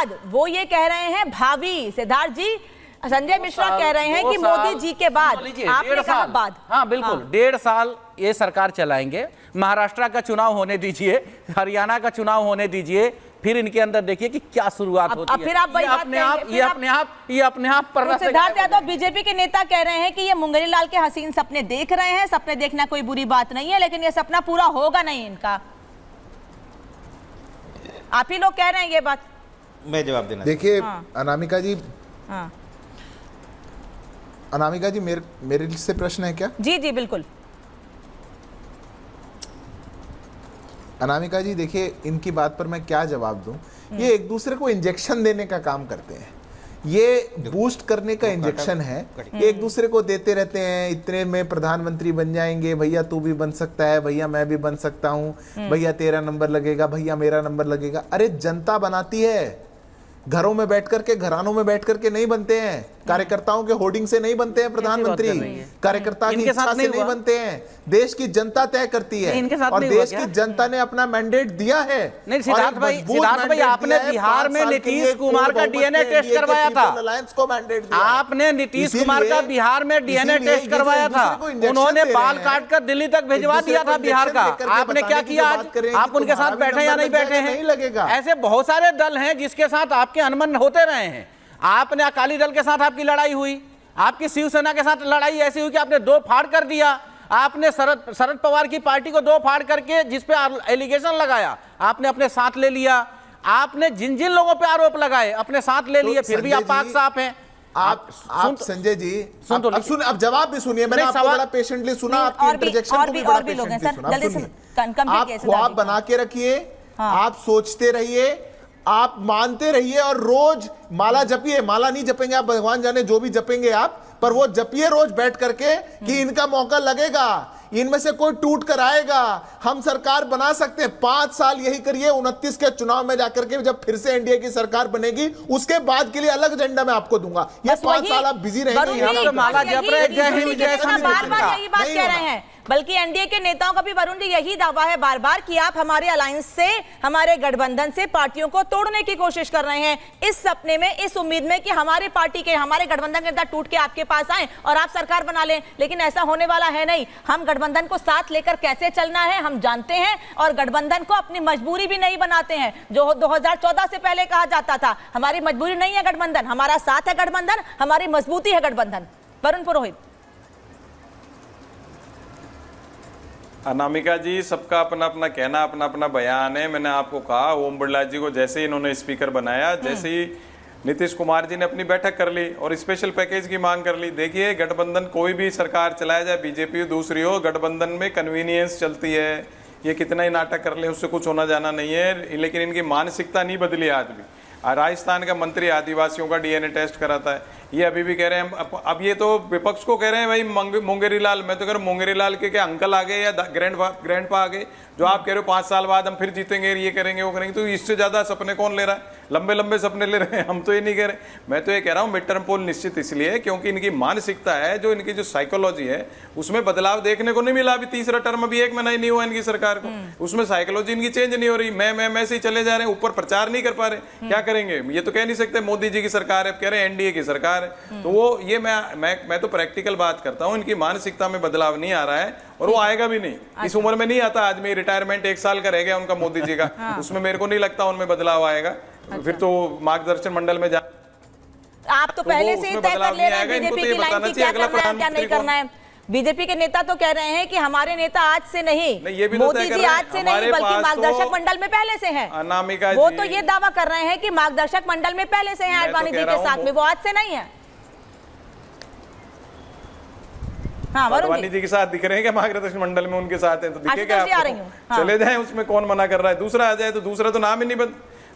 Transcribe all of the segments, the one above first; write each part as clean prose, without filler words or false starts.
बाद वो ये कह रहे हैं भावी। सिद्धार्थ जी, संजय मिश्रा कह रहे हैं कि मोदी जी के बाद, आपने कहा बाद। हाँ बिल्कुल, 1.5 साल ये सरकार चलाएंगे। महाराष्ट्र का चुनाव होने दीजिए, हरियाणा का चुनाव होने दीजिए, फिर इनके अंदर देखिए कि क्या शुरुआत होती है। फिर आप ये अपने आप पर। सिद्धार्थ यादव, बीजेपी के नेता कह रहे हैं कि ये मुंगेरी लाल के हसीन सपने देख रहे हैं। सपने देखना कोई बुरी बात नहीं है, लेकिन ये सपना पूरा होगा नहीं इनका। आप ही लोग कह रहे हैं ये बात। मैं जवाब देना। देखिए अनामिका जी, अनामिका जी, मेरे से प्रश्न है क्या? जी जी बिल्कुल। अनामिका जी देखिए, इनकी बात पर मैं क्या जवाब दूं। ये एक दूसरे को इंजेक्शन देने का काम करते हैं, ये बूस्ट करने का इंजेक्शन है, एक दूसरे को देते रहते हैं। इतने में प्रधानमंत्री बन जाएंगे, भैया तू भी बन सकता है, भैया मैं भी बन सकता हूं, भैया तेरा नंबर लगेगा, भैया मेरा नंबर लगेगा। अरे जनता बनाती है, घरों में बैठ करके, घरानों में बैठ करके नहीं बनते हैं। कार्यकर्ताओं के होर्डिंग से नहीं बनते हैं प्रधानमंत्री, कार्यकर्ता की इच्छा से नहीं बनते हैं। देश की जनता तय करती है, और देश की जनता ने अपना मैंडेट दिया है। नहीं सिद्धार्थ भाई, आपने बिहार में नीतीश कुमार का डीएनए टेस्ट करवाया था। आपने नीतीश कुमार का बिहार में डीएनए टेस्ट करवाया था, उन्होंने बाल काट कर दिल्ली तक भिजवा दिया था बिहार का। आपने क्या किया? आप उनके साथ बैठे या नहीं बैठे हैं? लगेगा। ऐसे बहुत सारे दल हैं जिसके साथ आपके अनबन होते रहे हैं। आपने अकाली दल के साथ आपकी लड़ाई हुई, आपकी शिवसेना के साथ लड़ाई ऐसी हुई कि आपने दो फाड़ कर दिया। आपने शरद पवार की पार्टी को दो फाड़ करके जिस पे एलिगेशन लगाया, आपने अपने साथ ले लिया। आपने जिन जिन लोगों पे आरोप लगाए अपने साथ ले लिए, फिर भी आप पाक साफ हैं। आप संजय जी सुन, अब जवाब भी सुनिए। मैंने आपको बड़ा पेशेंटली सुना, आपकी इंटरजेक्शन को भी बड़ा पेशेंटली सुना। आप ख्वाब बना के रखिए, आप सोचते रहिए, आप मानते रहिए, और रोज माला जपिए। माला नहीं जपेंगे आप, भगवान जाने जो भी जपेंगे आप, पर वो जपिए रोज बैठ करके कि इनका मौका लगेगा, इनमें से कोई टूट कर आएगा, हम सरकार बना सकते हैं। 5 साल यही करिए, 29 के चुनाव में जाकर के जब फिर से एनडीए की सरकार बनेगी, उसके बाद के लिए अलग एजेंडा मैं आपको दूंगा। ये 5 साल आप बिजी रहेंगे। माला जप रहे, जय हिंद जय बार बार यही बात कह रहे हैं, बल्कि एनडीए के नेताओं का भी वरुण जी यही दावा है बार बार कि आप हमारे अलायंस से, हमारे गठबंधन से पार्टियों को तोड़ने की कोशिश कर रहे हैं, इस सपने में, इस उम्मीद में कि हमारी पार्टी के, हमारे गठबंधन के नेता टूट के आपके पास आए और आप सरकार बना लें। लेकिन ऐसा होने वाला है नहीं। हम गठबंधन को साथ लेकर कैसे चलना है हम जानते हैं, और गठबंधन को अपनी मजबूरी भी नहीं बनाते हैं। जो 2014 से पहले कहा जाता था, हमारी मजबूरी नहीं है गठबंधन, हमारा साथ है गठबंधन, हमारी मजबूती है गठबंधन। वरुण पुरोहित। अनामिका जी, सबका अपना अपना कहना, अपना अपना बयान है। मैंने आपको कहा, ओम बिरला जी को जैसे ही इन्होंने स्पीकर बनाया, जैसे ही नीतीश कुमार जी ने अपनी बैठक कर ली और स्पेशल पैकेज की मांग कर ली। देखिए, गठबंधन कोई भी सरकार चलाया जाए, बीजेपी दूसरी हो, गठबंधन में कन्वीनियंस चलती है। ये कितना ही नाटक कर ले, उससे कुछ होना जाना नहीं है। लेकिन इनकी मानसिकता नहीं बदली आज भी। राजस्थान का मंत्री आदिवासियों का डीएनए टेस्ट कराता है, ये अभी भी कह रहे हैं। अब ये तो विपक्ष को कह रहे हैं भाई मुंगेरी लाल। मैं तो कह रहा हूँ मुंगेरी लाल के क्या अंकल आ गए या ग्रैंड पा आ गए, जो आप कह रहे हो 5 साल बाद हम फिर जीतेंगे, ये करेंगे वो करेंगे। तो इससे ज्यादा सपने कौन ले रहा है? लंबे लंबे सपने ले रहे हैं, हम तो ये नहीं कह रहे। मैं तो ये कह रहा हूँ मिड टर्म पोल निश्चित इसलिए क्योंकि इनकी मानसिकता है, जो इनकी जो साइकोलॉजी है, उसमें बदलाव देखने को नहीं मिला। अभी तीसरा टर्म अभी 1 महीना ही नहीं हुआ इनकी सरकार को, उसमें साइकोलॉजी इनकी चेंज नहीं हो रही। मैं से ही चले जा रहे हैं, ऊपर प्रचार नहीं कर पा रहे। क्या करेंगे? ये तो कह नहीं सकते मोदी जी की सरकार है, कह रहे हैं एनडीए की सरकार है। तो वो ये मैं तो प्रैक्टिकल बात करता हूँ। इनकी मानसिकता में बदलाव नहीं आ रहा है, और वो आएगा भी नहीं। इस उम्र में नहीं आता। आज में रिटायरमेंट 1 साल का रह गया उनका, मोदी जी का, उसमें मेरे को नहीं लगता उनमें बदलाव आएगा। फिर तो मार्गदर्शन मंडल में जा, आप तो पहले से ही तय कर ले रहे हैं बीजेपी की लाइन की, क्या करना है क्या नहीं करना है। बीजेपी के नेता तो कह रहे हैं कि हमारे नेता आज से नहीं, मोदी जी आज से नहीं, बल्कि मार्गदर्शक मंडल में पहले से हैं। अनामिका वो तो ये दावा कर रहे हैं कि मार्गदर्शक मंडल में पहले से हैं आडवाणी जी के साथ में, वो आज से नहीं है। हाँ, आडवाणी जी के साथ दिख रहे हैं क्या मार्गदर्शक मंडल में? उनके साथ हैं तो दिखेगा आपको। चले जाएं, उसमें कौन मना कर रहा है? दूसरा आ जाए तो दूसरा तो नाम ही नहीं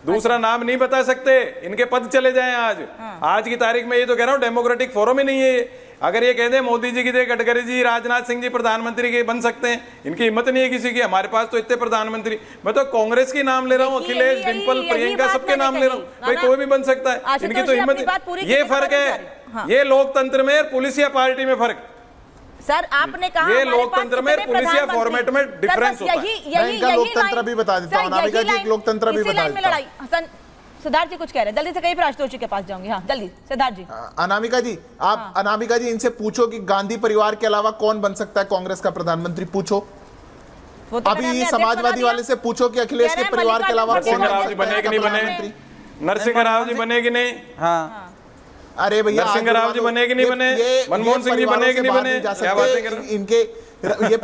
दूसरा नाम नहीं बता सकते। इनके पद चले जाएं आज की तारीख में। ये तो कह रहा हूँ डेमोक्रेटिक फोरम ही नहीं है ये। अगर ये कहते हैं मोदी जी की जगह गडकरी जी, राजनाथ सिंह जी प्रधानमंत्री के बन सकते हैं, इनकी हिम्मत नहीं है किसी की। हमारे पास तो इतने प्रधानमंत्री, मैं तो कांग्रेस की नाम ले रहा हूँ, अखिलेश, डिंपल, प्रियंका, सबके नाम ले रहा हूँ। भाई कोई भी बन सकता है, इनकी तो हिम्मत। ये फर्क है, ये लोकतंत्र में पुलिस या पार्टी में फर्क। सर आपने कहा ये लोकतंत्र में पुलिस या फॉर्मेट में डिफरेंस होता है। मैं इनका लोकतंत्र भी बता देता हूं, अनामिका जी, एक लोकतंत्र भी बता देता हूं। सिद्धार्थ जी कुछ कह रहे हैं, जल्दी से कहीं पर आशुतोष जी के पास जाऊंगी। हाँ जल्दी सिद्धार्थ जी। अनामिका जी, आप अनामिका जी इनसे पूछो कि गांधी परिवार के अलावा कौन बन सकता है कांग्रेस का प्रधानमंत्री, पूछो। वो तो अभी समाजवादी वाले से पूछो कि अखिलेश के परिवार के अलावा कौन नरसिंह राव जी बने कि नहीं बने, नरसिंह राव जी बने कि नहीं, हाँ अरे भैया नरसिंह राव जी बने कि नहीं बने, मनमोहन सिंह जी बने कि नहीं बने, क्या बातें कर रहे हैं? इनके ये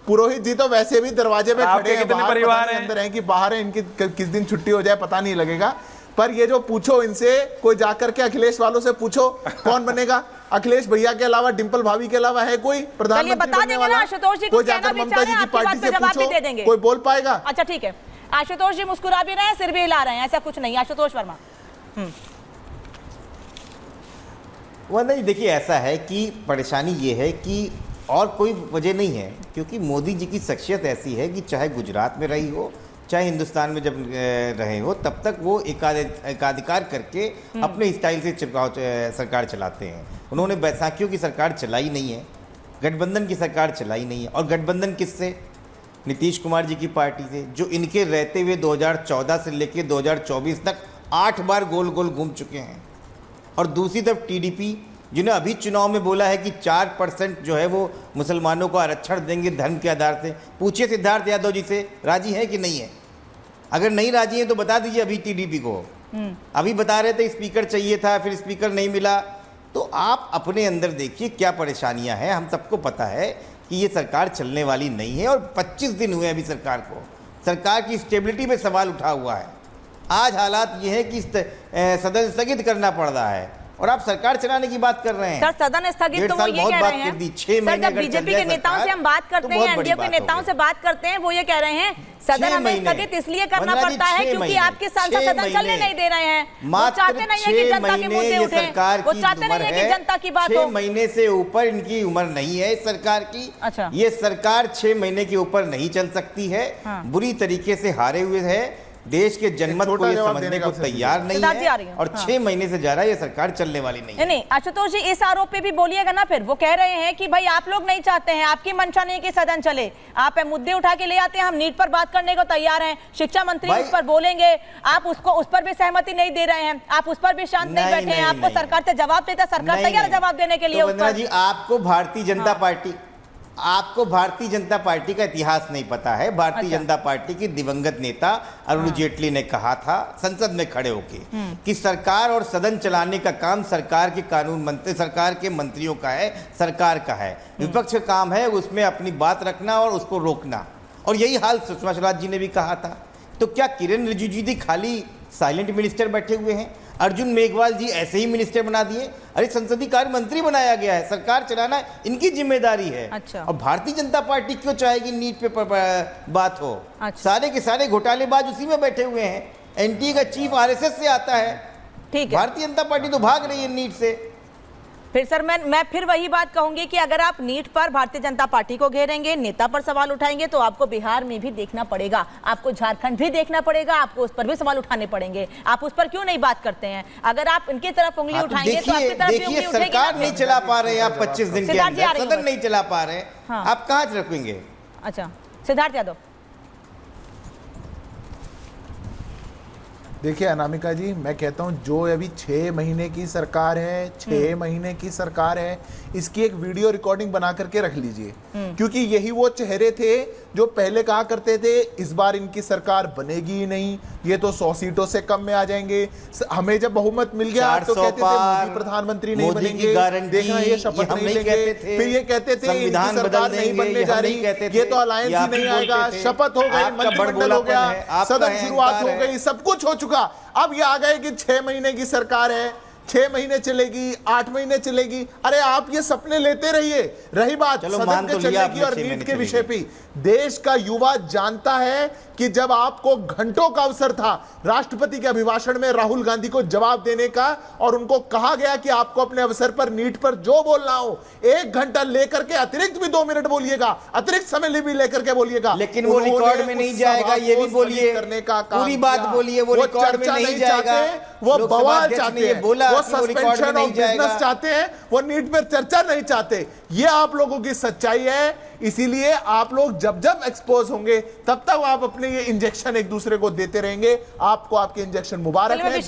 पुरोहित जी तो वैसे भी दरवाजे पे खड़े हैं, कितने परिवार हैं अंदर हैं कि बाहर हैं, इनकी किस दिन छुट्टी हो जाए पता नहीं लगेगा। पर ये जो पूछो इनसे, कोई जाकर के अखिलेश वालों से पूछो कौन बनेगा, अखिलेश भैया के अलावा, डिंपल भाभी के अलावा है कोई प्रधानमंत्री बनने वाला? कोई जाकर ममता जी की पार्टी से पूछो, कोई बोल पाएगा? अच्छा ठीक है, आशुतोष जी मुस्कुरा भी रहे हैं, सिर भी हिला रहे हैं, ऐसा कुछ नहीं। आशुतोष वर्मा। वह नहीं, देखिए ऐसा है कि परेशानी ये है कि और कोई वजह नहीं है, क्योंकि मोदी जी की शख्सियत ऐसी है कि चाहे गुजरात में रही हो, चाहे हिंदुस्तान में जब रहे हो, तब तक वो एकाधिकार करके अपने स्टाइल से सरकार चलाते हैं। उन्होंने बैसाखियों की सरकार चलाई नहीं है, गठबंधन की सरकार चलाई नहीं है। और गठबंधन किससे? नीतीश कुमार जी की पार्टी से, जो इनके रहते हुए 2014 से लेकर 2024 तक 8 बार गोल गोल घूम चुके हैं। और दूसरी तरफ टीडीपी, जिन्हें अभी चुनाव में बोला है कि 4% जो है वो मुसलमानों को आरक्षण देंगे धर्म के आधार से। पूछिए सिद्धार्थ यादव जी से, राजी है कि नहीं है? अगर नहीं राजी है तो बता दीजिए अभी टीडीपी को। अभी बता रहे थे स्पीकर चाहिए था, फिर स्पीकर नहीं मिला। तो आप अपने अंदर देखिए क्या परेशानियां हैं। हम सबको पता है कि ये सरकार चलने वाली नहीं है, और 25 दिन हुए अभी सरकार को। सरकार की स्टेबिलिटी पे सवाल उठा हुआ है। आज हालात ये है कि सदन स्थगित करना पड़ रहा है, और आप सरकार चलाने की बात कर रहे हैं। सर सदन स्थगित तो वो ये कह रहे हैं, सर जब बीजेपी के नेताओं से हम बात करते हैं, एनडीए के नेताओं से बात करते हैं, वो ये कह रहे हैं सदन हमें स्थगित इसलिए करना पड़ता है क्योंकि आपके सांसद सदन चलने नहीं दे रहे हैं। वो चाहते नहीं है कि जनता के मुद्दे उठे, वो चाहते नहीं है कि जनता की बात हो। 6 महीने से ऊपर इनकी उम्र नहीं है इस सरकार की। अच्छा, ये सरकार 6 महीने के ऊपर नहीं चल सकती है। बुरी तरीके से हारे हुए है, देश के जनमत को ये समझने को तैयार नहीं है, और 6 महीने से जा रहा है ये सरकार चलने वाली नहीं। नहीं आशुतोष जी, इस आरोप पे भी बोलिएगा ना। फिर वो कह रहे हैं कि भाई आप लोग नहीं चाहते हैं, आपकी मंशा नहीं कि सदन चले, आप मुद्दे उठा के ले आते हैं, हम नीट पर बात करने को तैयार हैं, शिक्षा मंत्री उस पर बोलेंगे, आप उसको उस पर भी सहमति नहीं दे रहे हैं, आप उस पर भी शांत नहीं बैठे हैं, आपको सरकार से जवाब देता, सरकार तैयार है जवाब देने के लिए। वंदना जी, आपको भारतीय जनता पार्टी का इतिहास नहीं पता है। भारतीय जनता पार्टी की दिवंगत नेता अरुण जेटली ने कहा था संसद में खड़े होकर कि सरकार और सदन चलाने का काम सरकार के कानून मंत्री, सरकार के मंत्रियों का है, सरकार का है। विपक्ष का काम है उसमें अपनी बात रखना और उसको रोकना। और यही हाल सुषमा स्वराज जी ने भी कहा था। तो क्या किरण रिजिजू जी खाली साइलेंट मिनिस्टर बैठे हुए हैं? अर्जुन मेघवाल जी ऐसे ही मिनिस्टर बना दिए? अरे संसदीय कार्य मंत्री बनाया गया है, सरकार चलाना इनकी जिम्मेदारी है। अच्छा। और भारतीय जनता पार्टी क्यों चाहेगी नीट पे बात हो? अच्छा। सारे के सारे घोटालेबाज उसी में बैठे हुए हैं। एनटीए का चीफ आरएसएस से आता है। ठीक है, भारतीय जनता पार्टी तो भाग रही है नीट से। फिर सर मैं फिर वही बात कहूंगी कि अगर आप नीट पर भारतीय जनता पार्टी को घेरेंगे, नेता पर सवाल उठाएंगे, तो आपको बिहार में भी देखना पड़ेगा, आपको झारखंड भी देखना पड़ेगा, आपको उस पर भी सवाल उठाने पड़ेंगे। आप उस पर क्यों नहीं बात करते हैं? अगर आप इनकी तरफ उंगली उठाएंगे तो आपकी तरफ भी उंगली उठेगी। सरकार नहीं चला पा रहे हैं आप 25 दिन के अंदर, सदन नहीं चला पा रहे हैं, आप कहाँ रखेंगे? अच्छा सिद्धार्थ यादव। देखिए अनामिका जी, मैं कहता हूं जो अभी 6 महीने की सरकार है, 6 महीने की सरकार है, इसकी एक वीडियो रिकॉर्डिंग बना करके रख लीजिए, क्योंकि यही वो चेहरे थे जो पहले कहा करते थे इस बार इनकी सरकार बनेगी ही नहीं, ये तो 100 सीटों से कम में आ जाएंगे। हमें जब बहुमत मिल गया तो कहते थे मोदी प्रधानमंत्री नहीं बनेंगे, देखना ये शपथ नहीं लेंगे, फिर ये कहते थे इनकी सरकार नहीं बनने जा रही, ये तो अलायंस ही नहीं आएगा, शपथ हो गई, मंत्रिमंडल हो गया, सदन शुरुआत हो गई, सब कुछ हो चुका। अब ये आ गए कि 6 महीने की सरकार है, 6 महीने चलेगी, 8 महीने चलेगी। अरे आप ये सपने लेते रहिए। रही बात सदन के चलने की और नीट के विषय पे, देश का युवा जानता है कि जब आपको घंटों का अवसर था राष्ट्रपति के अभिभाषण में राहुल गांधी को जवाब देने का, और उनको कहा गया कि आपको अपने अवसर पर नीट पर जो बोलना हो 1 घंटा लेकर के, अतिरिक्त भी 2 मिनट बोलिएगा, अतिरिक्त समय भी लेकर के बोलिएगा, लेकिन वो रिकॉर्ड में नहीं जाएगा, ये भी बोलिए, करने का काम पूरी बात बोलिए, वो रिकॉर्ड में नहीं जाएगा, वो बवाल चाहते हैं, वो सस्पेंशन ऑफ बिजनेस चाहते हैं, वो नीट पर चर्चा नहीं चाहते। ये आप लोगों की सच्चाई है। इसीलिए आप लोग जब जब एक्सपोज होंगे तब तक आप अपने ये इंजेक्शन एक दूसरे को देते रहेंगे। आपको आपके इंजेक्शन मुबारक है।